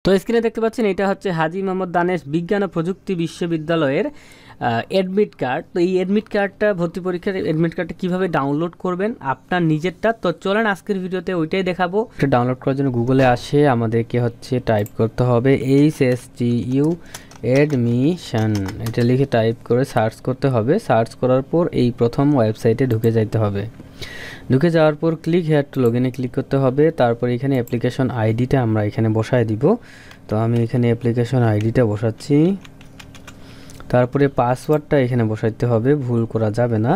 তো স্ক্রিনে দেখতে পাচ্ছেন এটা হচ্ছে হাজী মোহাম্মদ দানেশ বিজ্ঞান ও প্রযুক্তি বিশ্ববিদ্যালয়ের অ্যাডমিট কার্ড। তো এই অ্যাডমিট কার্ডটা ভর্তি পরীক্ষার অ্যাডমিট কার্ডটা কীভাবে ডাউনলোড করবেন আপনার নিজেরটা, তো চলেন আজকের ভিডিওতে ওইটাই দেখাবো। এটা ডাউনলোড করার জন্য গুগলে আসে আমাদেরকে হচ্ছে টাইপ করতে হবে HSTU অ্যাডমিশন, এটা লিখে টাইপ করে সার্চ করতে হবে। সার্চ করার পর এই প্রথম ওয়েবসাইটে ঢুকে যাইতে হবে। ঢুকে যাওয়ার পর ক্লিক হেয়ার টু লগইনে ক্লিক করতে হবে। তারপর এখানে অ্যাপ্লিকেশন আইডিটা আমরা এখানে বসায় দিব। তো আমি এখানে অ্যাপ্লিকেশন আইডিটা বসাচ্ছি। তারপরে পাসওয়ার্ডটা এখানে বসাইতে হবে, ভুল করা যাবে না।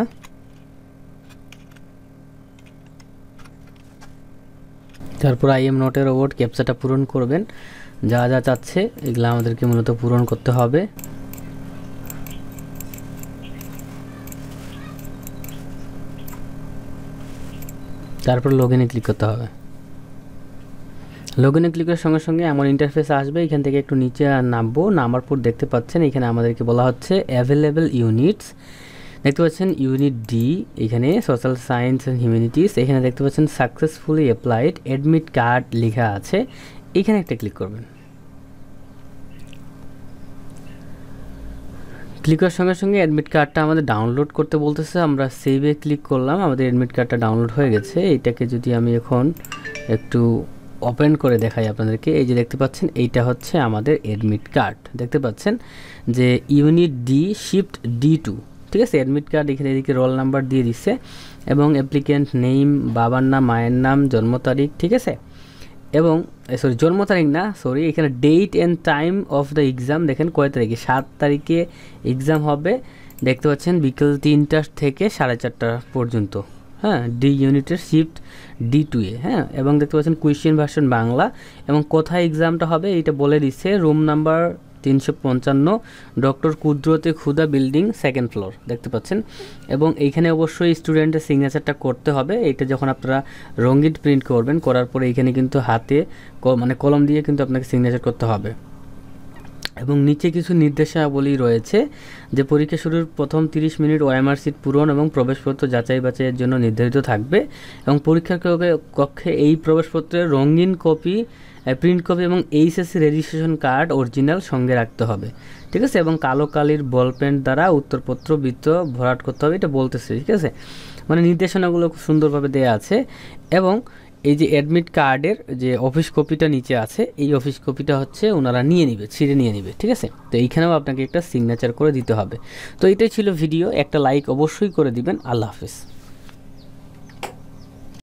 তারপর I am not a robot ক্যাপচাটা পূরণ করবেন, যা যা চাচ্ছে এগুলো আমাদেরকে মূলত পূরণ করতে হবে। তারপর লগইনে ক্লিক করতে হবে। লগইনে ক্লিক করার সঙ্গে সঙ্গে এমন ইন্টারফেস আসবে। এখান থেকে একটু নিচে নামবো, নামার পর দেখতে পাচ্ছেন এখানে আমাদেরকে বলা হচ্ছে অ্যাভেলেবল ইউনিটস। দেখতে পাচ্ছেন ইউনিট ডি, এখানে সোশ্যাল সায়েন্স অ্যান্ড হিউম্যানিটিস। এখানে দেখতে পাচ্ছেন সাকসেসফুলি অ্যাপ্লাইড অ্যাডমিট কার্ড লেখা আছে, এখানে একটা ক্লিক করবেন। ক্লিক করার সঙ্গে সঙ্গে অ্যাডমিট কার্ডটা আমাদের ডাউনলোড করতে বলতেছে। আমরা সেভে ক্লিক করলাম, আমাদের অ্যাডমিট কার্ডটা ডাউনলোড হয়ে গেছে। এইটাকে যদি আমি এখন একটু ওপেন করে দেখাই আপনাদেরকে, এই যে দেখতে পাচ্ছেন এইটা হচ্ছে আমাদের অ্যাডমিট কার্ড। দেখতে পাচ্ছেন যে ইউনিট ডি শিফট D2, ঠিক আছে। অ্যাডমিট কার্ড এখানে এদিকে রোল নাম্বার দিয়ে দিচ্ছে এবং অ্যাপ্লিক্যান্ট নেম, বাবার নাম, মায়ের নাম, জন্ম তারিখ, ঠিক আছে। এবং জন্ম তারিখ না, এখানে date and time of the exam দেখেন কয় তারিখে, 7 তারিখে এক্সাম হবে। দেখতে পাচ্ছেন বিকেল 3টা থেকে 4:30 পর্যন্ত। হ্যাঁ, ডি ইউনিটের শিফট D2 এ। হ্যাঁ, এবং দেখতে পাচ্ছেন কোয়েশ্চেন ভার্সন বাংলা এবং কোথায় এক্সামটা হবে এটা বলে দিচ্ছে। রুম নাম্বার 355, ডক্টর কুদরতে খুদা বিল্ডিং, 2nd ফ্লোর। দেখতে পাচ্ছেন এবং এইখানে অবশ্যই স্টুডেন্টের সিগনেচারটা করতে হবে। এটা যখন আপনারা রঙিন প্রিন্ট করবেন, করার পরে এইখানে কিন্তু হাতে মানে কলম দিয়ে কিন্তু আপনাকে সিগনেচার করতে হবে। এবং নিচে কিছু নির্দেশাবলী রয়েছে যে পরীক্ষা শুরুর প্রথম 30 মিনিট OMR সিট পূরণ এবং প্রবেশপত্র যাচাই বাছাইয়ের জন্য নির্ধারিত থাকবে এবং পরীক্ষার কক্ষে এই প্রবেশপত্রের রঙিন কপি, প্রিন্ট কপি এবং HSC রেজিস্ট্রেশন কার্ড অরিজিনাল সঙ্গে রাখতে হবে, ঠিক আছে। এবং কালো কালির বল পেন দ্বারা উত্তরপত্র বৃত্ত ভরাট করতে হবে, এটা বলতেছে, ঠিক আছে। মানে নির্দেশনাগুলো খুব সুন্দরভাবে দেওয়া আছে। এবং এই যে অ্যাডমিট কার্ডের যে অফিস কপিটা নিচে আছে, এই অফিস কপিটা হচ্ছে ওনারা নিয়ে নিবে, ছিঁড়ে নিয়ে নিবে, ঠিক আছে। তো এইখানেও আপনাকে একটা সিগনেচার করে দিতে হবে। তো এটাই ছিল ভিডিও, একটা লাইক অবশ্যই করে দিবেন। আল্লাহ হাফেজ।